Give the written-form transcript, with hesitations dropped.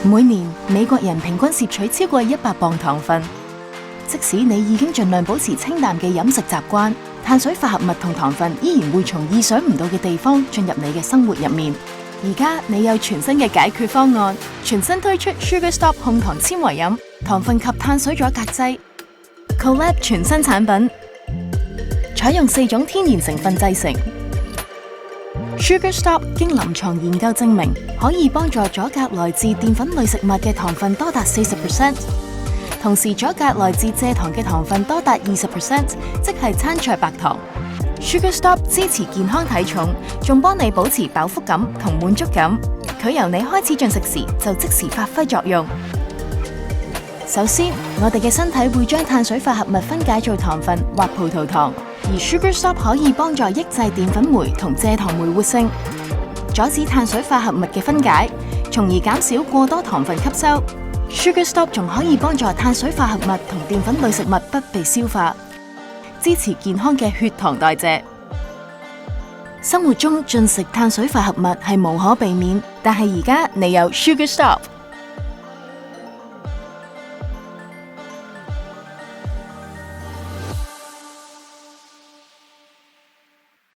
每年美國人平均攝取超過100磅糖分。即使你已經盡量保持清淡嘅飲食習慣，碳水化合物同糖分依然會從意想唔到嘅地方進入你嘅生活入面。而家你有全新嘅解決方案，全新推出 Sugar Stop 控糖纖維飲，糖分及碳水阻隔劑 Collab 全新產品，採用4種天然成分製成。Sugar Stop 經臨床研究證明，可以幫助阻隔來自澱粉類食物嘅糖分多達40%，同時阻隔來自蔗糖嘅糖分多達20%，即係餐桌白糖。Sugar Stop 支持健康體重，仲幫你保持飽腹感同滿足感。佢由你開始進食時就即時發揮作用。首先，我哋嘅身體會將碳水化合物分解做糖分或葡萄糖，而 Sugar Stop 可以幫助抑制澱粉酶同蔗糖酶活性，阻止碳水化合物嘅分解，從而減少過多糖分吸收。Sugar Stop 仲可以幫助碳水化合物同澱粉類食物不被消化，支持健康嘅血糖代謝。生活中進食碳水化合物係無可避免，但係而家你有 Sugar Stop。